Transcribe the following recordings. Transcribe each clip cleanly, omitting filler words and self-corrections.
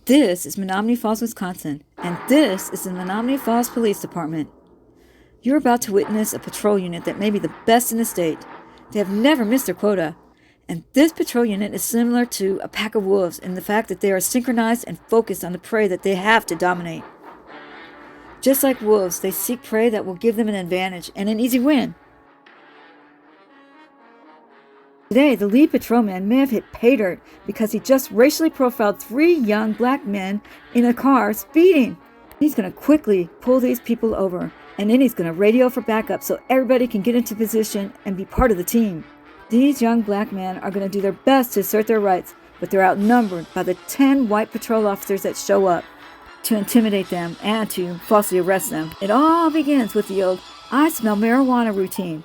This is Menomonee Falls, Wisconsin, and this is the Menomonee Falls Police Department. You're about to witness a patrol unit that may be the best in the state. They have never missed their quota, and this patrol unit is similar to a pack of wolves in the fact that they are synchronized and focused on the prey that they have to dominate. Just like wolves, they seek prey that will give them an advantage and an easy win. Today, the lead patrolman may have hit pay dirt because he just racially profiled 3 young black men in a car speeding. He's going to quickly pull these people over, and then he's going to radio for backup so everybody can get into position and be part of the team. These young black men are going to do their best to assert their rights, but they're outnumbered by the 10 white patrol officers that show up to intimidate them and to falsely arrest them. It all begins with the old "I smell marijuana" routine.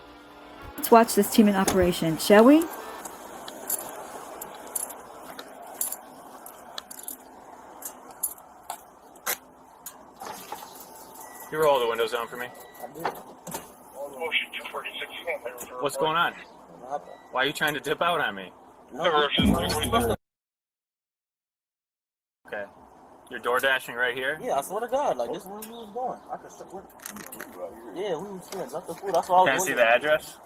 Let's watch this team in operation, shall we? You roll the windows down for me. Motion 246. What's going on? Why are you trying to dip out on me? Okay. You're door dashing right here? Yeah, I swear to God, like this is where we was going. I could stick with Yeah, we was seeing nothing food. That's all I was. Can I see the address?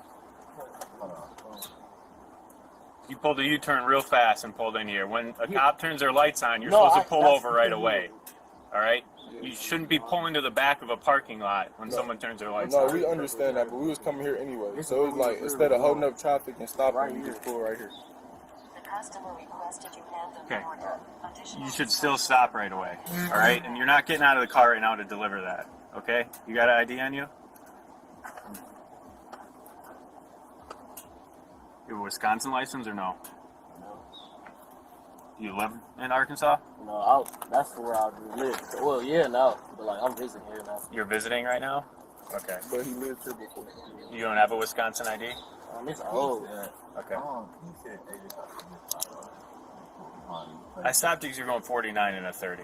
You pulled a U-turn real fast and pulled in here. When a cop turns their lights on, you're supposed to pull over right away. All right? You shouldn't be pulling to the back of a parking lot when someone turns their lights on. No, we understand that, but we was coming here anyway. So it was like, instead of holding up traffic and stopping, we just pull right here. Okay. You should still stop right away. All right? And you're not getting out of the car right now to deliver that. Okay? You got an ID on you? You have a Wisconsin license or no? You live in Arkansas? No, that's where I live. Well, yeah, no, but like I'm visiting here now. You're visiting right now? Okay. But he lived here before. You don't have a Wisconsin ID? It's old. Okay. I stopped because you're going 49 and a 30.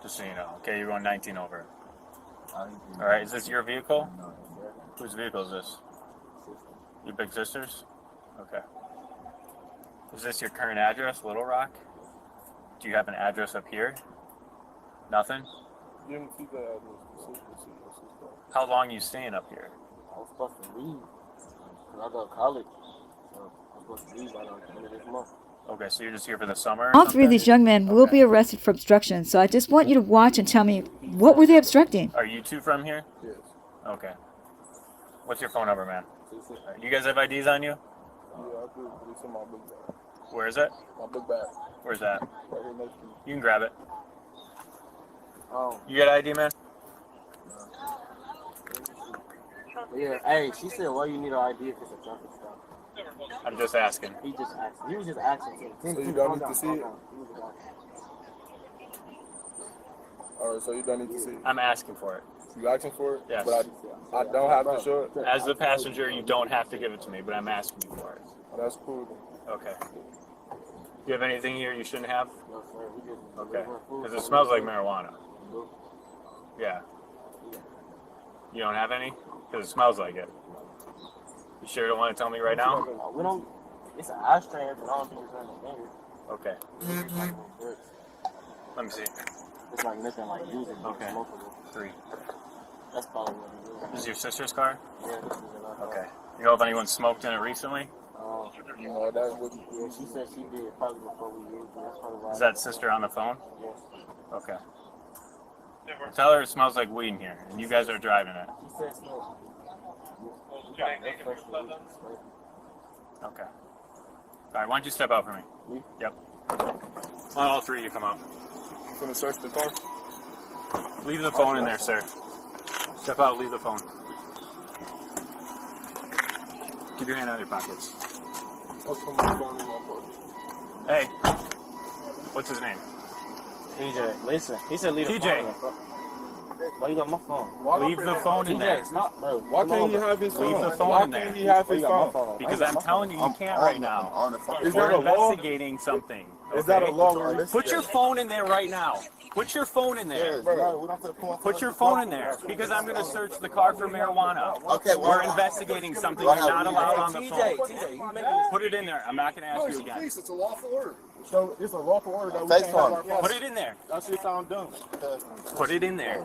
Just so you know. Okay, you're going 19 over. Alright, is this your vehicle? Whose vehicle is this? Your big sister's? Okay. Is this your current address, Little Rock? Do you have an address up here? Nothing? You didn't see the address. How long are you staying up here? I was supposed to leave because I go to college. So I was supposed to leave by the end of this month. Okay, so you're just here for the summer? All 3 of these young men will be arrested for obstruction, so I just want you to watch and tell me, what were they obstructing? Are you 2 from here? Yes. Okay. What's your phone number, man? You guys have IDs on you? Yeah, I do. It's in my book bag. Where is it? My book bag. Where's that? Right here next to you. You can grab it. Oh. You got ID, man? Yeah, hey, she said, why you need an ID if it's a traffic stop? I'm just asking. He just asked. He was just asking. So you don't need to see it? Alright, so you don't need to see it. I'm asking for it. You asking for it? Yes. But I don't have to show it? As the passenger, you don't have to give it to me, but I'm asking you for it. Oh, that's cool then. Okay. Do you have anything here you shouldn't have? No, sir. We just, Okay. Because it smells like marijuana. Yeah. You don't have any? Because it smells like it. You sure don't want to tell me right now? We don't. It's an ashtray, but I don't think it's on the finger. Okay. Let me see. It's like nothing like using. Okay. Smokable. 3. That's probably what it is. This is your sister's car? Yeah, this is another. Okay. You know if anyone smoked in it recently? No, that wouldn't. Yeah, she said she did probably before we used it. That's probably why. Is that sister on the phone? Yes. Okay. Tell her it smells like weed in here, and you guys are driving it. She said so. Okay. Alright, why don't you step out for me? Me? Yep. All 3 of you come out. You gonna search the car? Leave the phone in there, sir. Step out, leave the phone. Keep your hand out of your pockets. I'll put my phone in my pocket. Hey. What's his name? TJ, listen. He said leave the TJ. phone. Why you got my phone? Leave the phone in there. TJ, stop, bro. Why can't he have his phone? Leave the phone Why in there. can't he have his phone? Because I'm telling you, you can't right now. Is We're that a law? investigating something. Is that a okay? law? Put your phone in there right now. Put your phone in there. Put your phone in there. Because I'm going to search the car for marijuana. Okay, We're investigating something you're not allowed on the phone. Put it in there. I'm not going to ask you again. It's a lawful order. So it's a lawful order that we Face can't have our on. phone. Put it in there. That shit sound dumb. Put it in there.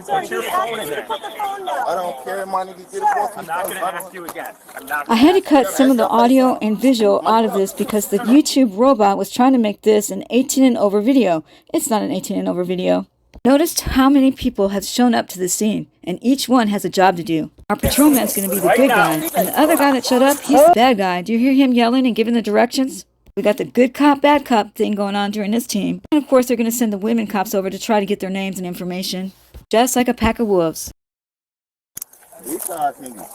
Sir, Put your he phone asked in you to there. put the phone down. I don't care, my nigga. Get it off. I'm not gonna ask you again. I'm not. I had to cut some of the audio and visual out of this because the YouTube robot was trying to make this an 18 and over video. It's not an 18 and over video. Notice how many people have shown up to the scene, and each one has a job to do. Our patrolman's going to be the good guy, and the other guy that showed up, he's the bad guy. Do you hear him yelling and giving the directions? We got the good cop, bad cop thing going on during this team. And of course, they're going to send the women cops over to try to get their names and information. Just like a pack of wolves. These guys niggas.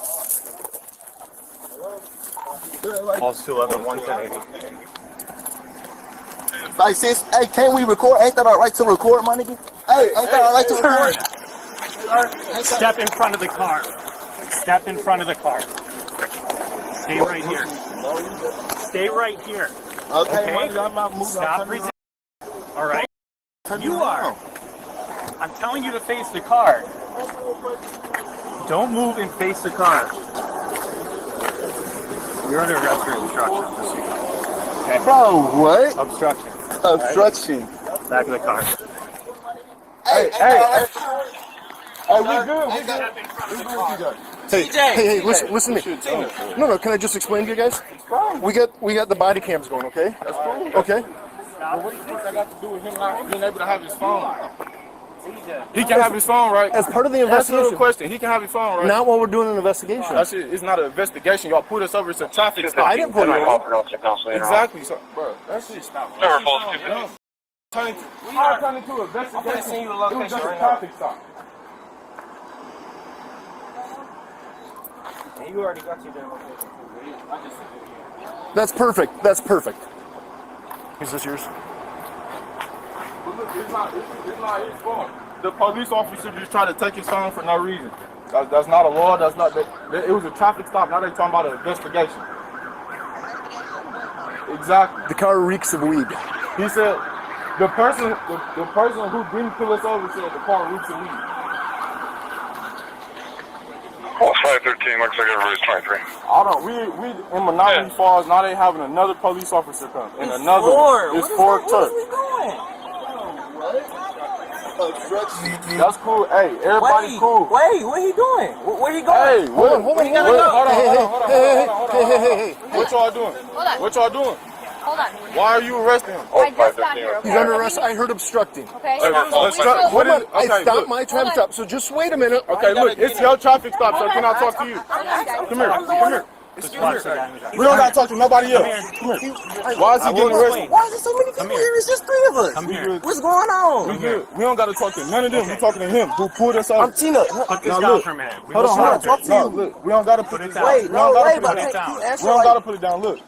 Calls 211-110. Like, sis, hey, can't we record? Ain't that our right to record, my nigga? Hey, ain't that our right to record? Step in front of the car. Step in front of the car. Stay right here. Stay right here. Okay, my nigga, I'm not moving. Stop resisting. All right. You are. I'm telling you to face the car. Don't move and face the car. You're under arrest for obstruction. Just so you know. Okay. Bro, what? Obstruction. Obstruction. Back of the car. Hey, we good. Hey, listen to me. No, can I just explain to you guys? We got the body cams going, okay? Okay. What does that got to do with him not being able to have his phone? He can have his phone, right? As part of the Answer the investigation. question. He can have his phone, right? Not while we're doing an investigation. That shit is not an investigation. Y'all put us over. It's a traffic stop. I didn't put it on. Exactly. So, bro, that shit stop. Never falls too We're not turning to an investigation. It was just a traffic stop. You already got your damn location. That's perfect. That's perfect. Is this yours? But look, it's not his phone. The police officer just tried to take his phone for no reason. That's not a law. That's not. It was a traffic stop. Now they're talking about an investigation. Exactly. The car reeks of weed. He said the person who didn't pull us over said the car reeks of weed. Well, 513 looks like everybody's 23. We in Menomonee Falls. Now they having another police officer come and another. It's four trucks. That's cool. Hey, everybody cool. Wait, what he doing? Where he going? Hey, hold on. Hey. What y'all doing? Hold on. What y'all doing? Hold on. Why are you arresting him? I just got here, He's okay? under arrest. I heard obstructing. Okay. What is? I Okay, stopped look. my traffic stop, so just wait a minute. Okay, look. It's your traffic stop, so can I talk to you? Come here. Come here. Just watch the guy. We don't gotta talk to nobody else. Come here. Why is he getting arrested? Why is there so many people here? It's just three of us. Come here. What's going on? We good. We don't gotta talk to none of them. We talking to him who pulled us over. I'm Tina. Put this Now down look. for a minute. Hold on. talk to No, you. look. We don't gotta put Put it this down. down. Wait, We no, don't gotta wait, put but it down. down. you We answer don't like, gotta put it down. Look.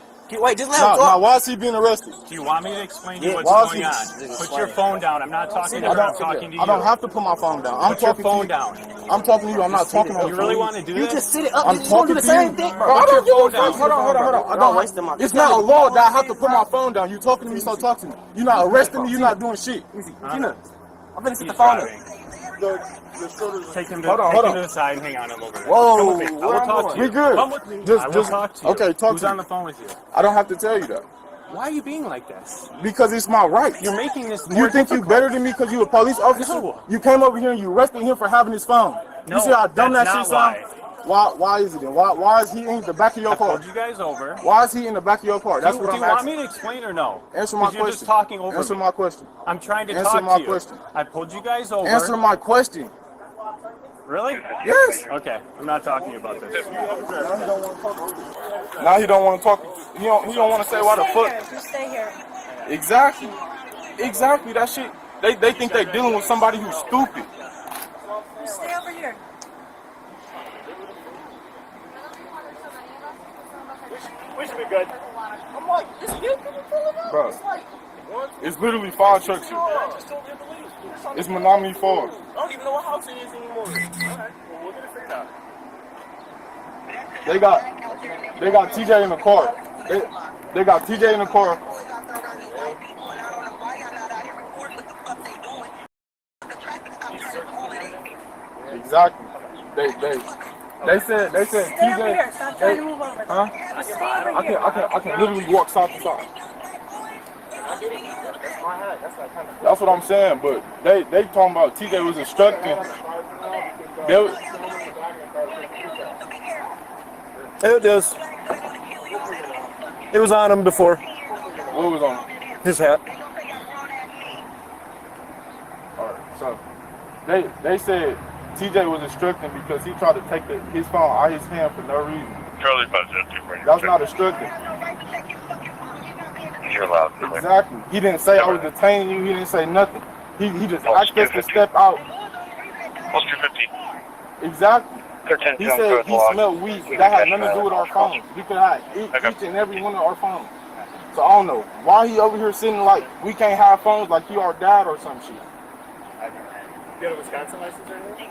wait, just let him Now, talk. why is he being arrested? Do you want me to explain to you Yeah, what's why is going he- on? Put your phone down. I'm not talking to I her. I'm talking to you. don't have to put my phone down. I'm Put your talking to phone you. down. I'm talking to you. I'm not talking to You really want to do You this? just sit it up. I'm You just want to talking do the to same you. thing, Bro, bro. I don't give a phone fuck. down. Hold on. You're not wasting my It's time. not a law that I have to put my phone down. You talking to me, so talk to me. You're not arresting me. You're not doing shit. Tina, I'm finna sit He's the phone up. driving. Take him to, Hold on, take hold him on. to the side and hang on him over there. Whoa, Come with me. I where will I'm talk going? to you. We good. Come with me. Just- I will just- talk to you. okay, talk Who's to on me. the phone with you? I don't have to tell you that Why are you being like this? because it's my right. You're making this more You think you difficult. better than me because you a police officer? No. You came over here and you arrested him for having his phone. No, You see how dumb that that's shit not sound? Why is it then? Why is he in the back of your I car? pulled you guys over. Why is he in the back of your car? That's do what you I'm want asking. me to explain or no? Answer my 'Cause you're question. just talking over Answer me. my question. I'm trying to Answer talk my to you. question. I pulled you guys over. Answer my question. Really? Yes. Okay, I'm not talking to you about this. Now he don't want to talk. He don't want to say why the fuck. Just stay here. Exactly. Exactly. That shit. They think they dealing with somebody who's stupid. Just stay over here. We should be good. I'm like, this dude can pull it up. Bro. It's like, It's literally 5 trucks here. It's Menomonee Falls. I don't even know what house it is anymore. We'll get it figured out. They got TJ in the car. They got TJ in the car. Exactly. They said stay over here. TJ. Stop trying to move over. Huh? Just stay over here. I can literally walk side to side. my hat. That's like kind of. That's what I'm saying, but they talking about TJ was instructing. It was on him before. What was on His hat. Alright, so they said TJ was instructing because he tried to take his phone out of his hand for no reason. Charlie 502. That's not instructing. You're allowed. Exactly. He didn't say I was detaining you. He didn't say nothing. He just asked us to step out. Plus 250. Exactly. He said he smelled weed. That had nothing to do with our phones. We could have each and every one of our phones. So I don't know why he over here sitting like we can't have phones like he our dad or some shit. You have a Wisconsin license or anything?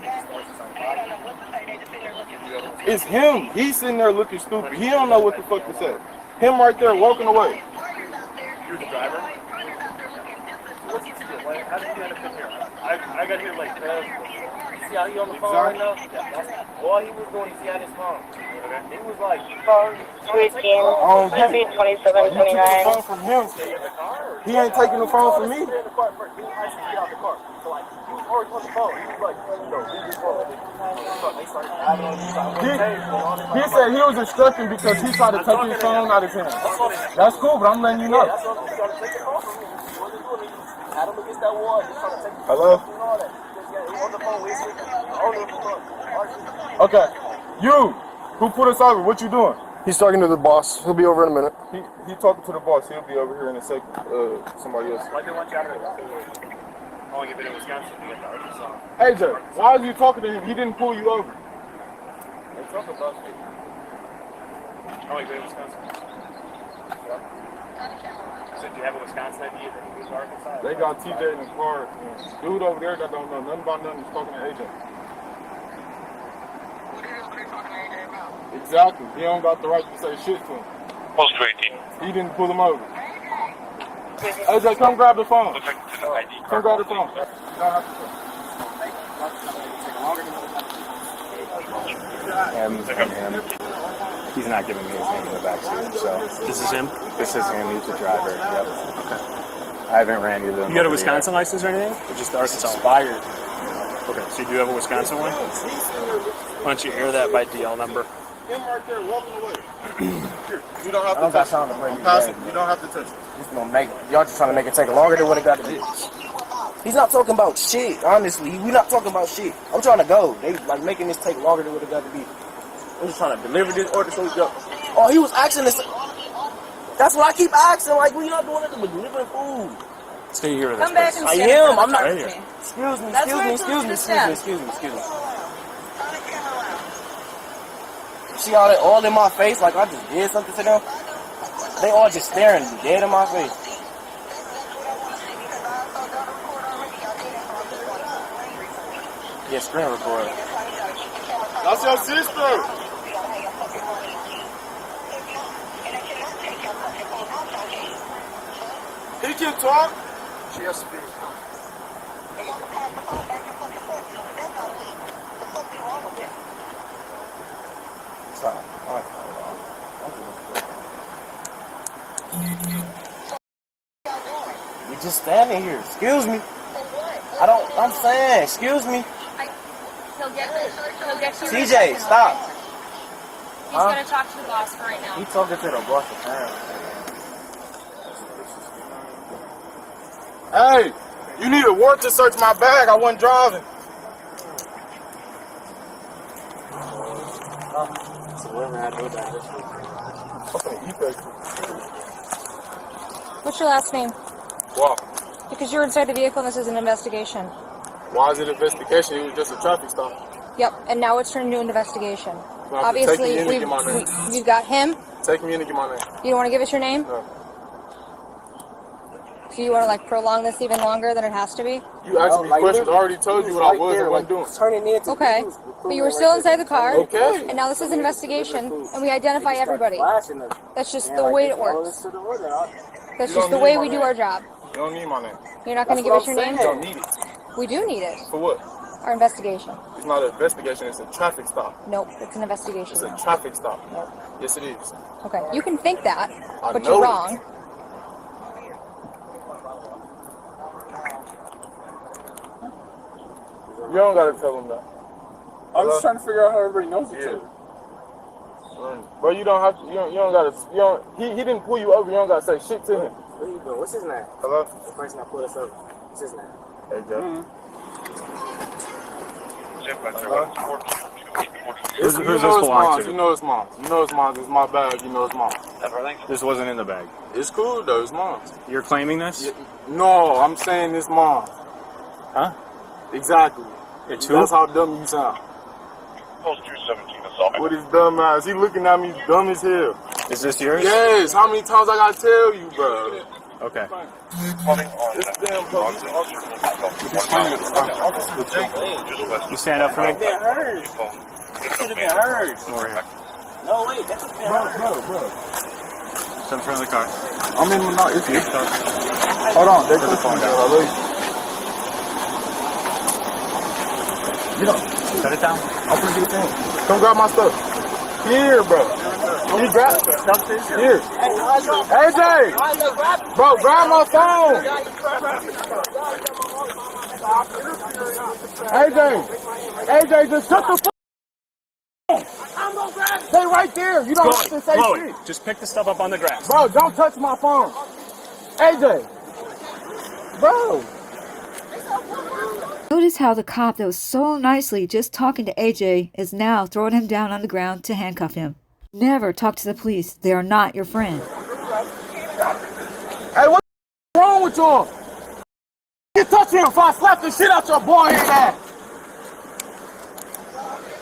It's him. He's sitting there looking stupid. He don't know what the fuck to say. Him right there walking away. You're the driver? What's this deal? How did you end up in here? I got here like, See how he on the phone right now? All he was doing is he had his phone. He was like, He took the phone from him. He ain't taking the phone from me. He was already on the phone. He was like, He said he was instructing because he tried to take his phone out of his hand. That's cool, but I'm letting you know. Hello? Okay. You, who put us over, what you doing? He's talking to the boss. He'll be over in a minute. He talking to the boss. He'll be over here in a second. Somebody else. Why do they want you out of there? Oh, you've been in Wisconsin. You got the Arkansas. Hey, Jay, why are you talking to him? He didn't pull you over. They talk about you. Oh, you've been in Wisconsin. So do you have a Wisconsin ID that you moved to Arkansas? They got TJ in the car. Dude over there that don't know nothing about nothing is talking to AJ. Exactly. He don't got the right to say shit to him. Plus 218. He didn't pull him over. AJ, come grab the phone. Come grab the phone. He's not giving me his name in the backseat, so. This is him? This is him. He's the driver. Yep. Okay. I haven't ran either. You got a Wisconsin license or anything? Or just the Arkansas? Expired. Okay, so you do have a Wisconsin one? Why don't you air that by DL number? Him right there walking away. Here, you don't have I don't to got touch time it. to bring I'm you passing. back. You don't have to touch it. He's gonna make y'all just trying to make it take longer than what it got to be. He's not talking about shit, honestly. We not talking about shit. I'm trying to go. They like making this take longer than what it got to be. I'm just trying to deliver this order so we go. Oh, he was asking this. That's what I keep asking. Like, we not doing nothing but delivering food. Stay here with us. Come back and I stand am. in I'm front not. of the car with me. Excuse me. That's Excuse where me. I told you to stand. Excuse me. See all that all in my face? Like I just did something to them. They all just staring dead in my face. Yeah, screen record. That's your sister. He can talk. She has to be. Stop. We just standing here. Excuse me. I'm saying, excuse me. He'll get you. TJ, stop. He's gonna talk to the boss for right now. He talking to the boss of town. Hey, you need a warrant to search my bag. I wasn't driving. So whoever had no bag, Okay, you pay. What's your last name? Why? Because you're inside the vehicle and this is an investigation. Why is it investigation? It was just a traffic stop. Yep, and now it's turned into an investigation. You have to take Obviously, me in to get my name. we've got him. Take me in to get my name. You don't want to give us your name? No. So you want to like prolong this even longer than it has to be? You asked me questions. I already told you what I was and wasn't doing. Turning into Okay, but you were still inside the car. Okay. And now this is an investigation, and we identify everybody. That's just the way it works. That's just the way we do our job. You don't need my name. You're not going to give us your name? You don't need it. We do need it. For what? Our investigation. It's not an investigation. It's a traffic stop. Nope, it's an investigation. It's a traffic stop. Nope. Yes, it is. Okay, you can think that, I but know you're it. wrong. You don't gotta tell him that. I'm just trying to figure out how everybody knows each other. Bro, you don't have to. You don't gotta. You don't. He didn't pull you over. You don't gotta say shit to him. Where you going? What's his name? Hello. The person that pulled us over. What's his name? Hey, Joe. Who's You this know it's belong mine. to? You know it's mine. You know it's mine. It's my bag. You know it's mine. This wasn't in the bag. It's cool though. It's mine. You're claiming this? No, I'm saying it's mine. Huh? Exactly. It's who? That's how dumb you sound. Post 217 assault. What is dumb ass? He looking at me dumb as hell. Is this yours? Yes. How many times I gotta tell you, bro? Okay. This damn police You stand up for me? Been heard. It should have been heard. Over here. No, wait, that should have been heard. bro. Stand in front of the car. I'm in the night. Hold on. They put the phone down. Get up. Set it down. I'm gonna get it in. Come grab my stuff. Here, bro. You grab here. AJ! Bro, grab my phone. AJ, just shut the phone. Stay right there. You don't have to say Chloe, shit. just pick the stuff up on the grass. Bro, don't touch my phone. AJ. Bro. Notice how the cop that was so nicely just talking to AJ is now throwing him down on the ground to handcuff him. Never talk to the police. They are not your friend. Hey, what's wrong with y'all? You touch him if I slap the shit out your boy in that.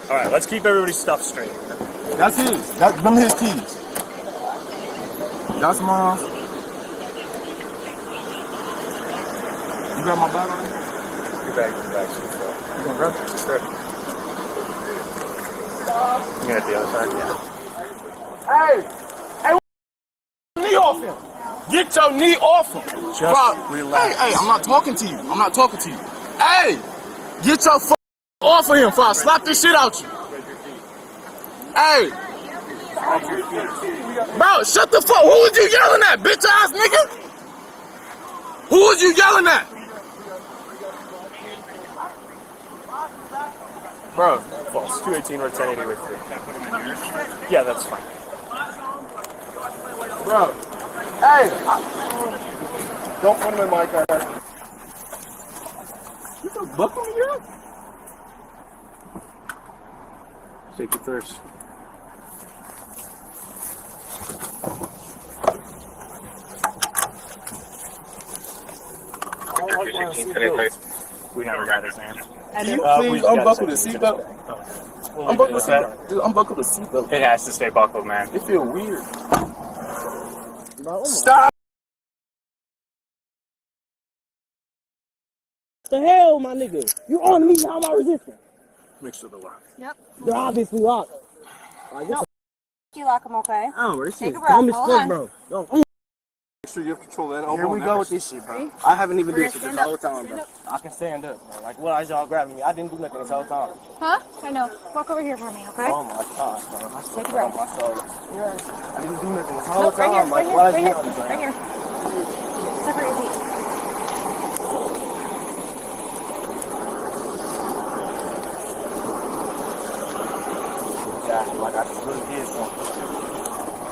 All right, let's keep everybody's stuff straight. That's his. Them his keys. That's mine. You got my bag on you? Your bag. You gonna grab it? Sure. You got the other side, yeah. Hey, knee off him. Get your knee off him. Just relax. Hey, I'm not talking to you. Hey, get your off of him before I slap this shit out you. Hey. Bro, shut the fuck. Who was you yelling at, bitch ass nigga? Who was you yelling at? Bro, false. 218 or 1080 with 3. Yeah, that's fine. Bro, hey, don't put him in my car. You just buckle me up? Take it first. We never got his name. Can you please unbuckle the seatbelt? Unbuckle the seatbelt. Just unbuckle the seatbelt. It has to stay buckled, man. It feels weird. Stop! What the hell, my nigga? You on me? How am I resisting? Make sure the lock. Yep. They're obviously locked. Like, No. You lock them, okay? I don't know, this Take shit a is breath, dumb as hold fuck, on. bro. Yo, Make sure you have control of that elbow. Here we go with this shit, bro. I haven't even did this this whole time, bro. I can stand up, bro. Like, why is y'all grabbing me? I didn't do nothing this whole time. Huh? I know. Walk over here for me, okay? Oh my gosh, bro. I Take a swear on breath. my soul. I didn't do nothing this whole Nope, right here, time. right Like, here, why is right you here, on me, bro? right here. Separate your feet. Exactly, like I just really did something.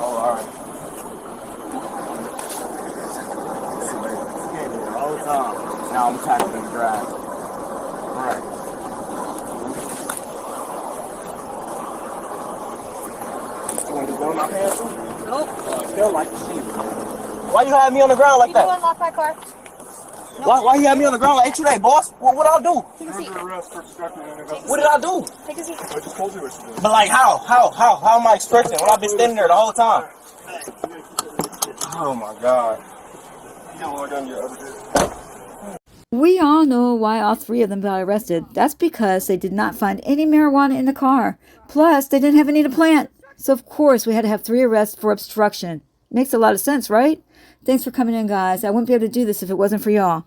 Oh, alright. Scared me the whole time. Now I'm tackling the drive. Alright. You want to go in my pants? Nope. I feel like shit. Why you have me on the ground like You go that? unlock my car. Why you have me on the ground like, ain't you that, boss? What I do? Take a seat. What did I do? Take a seat. But like, how am I expressing when I've been standing there the whole time? Oh my God. We all know why all 3 of them got arrested. That's because they did not find any marijuana in the car. Plus, they didn't have any to plant. So, of course, we had to have 3 arrests for obstruction. Makes a lot of sense, right? Thanks for coming in, guys. I wouldn't be able to do this if it wasn't for y'all.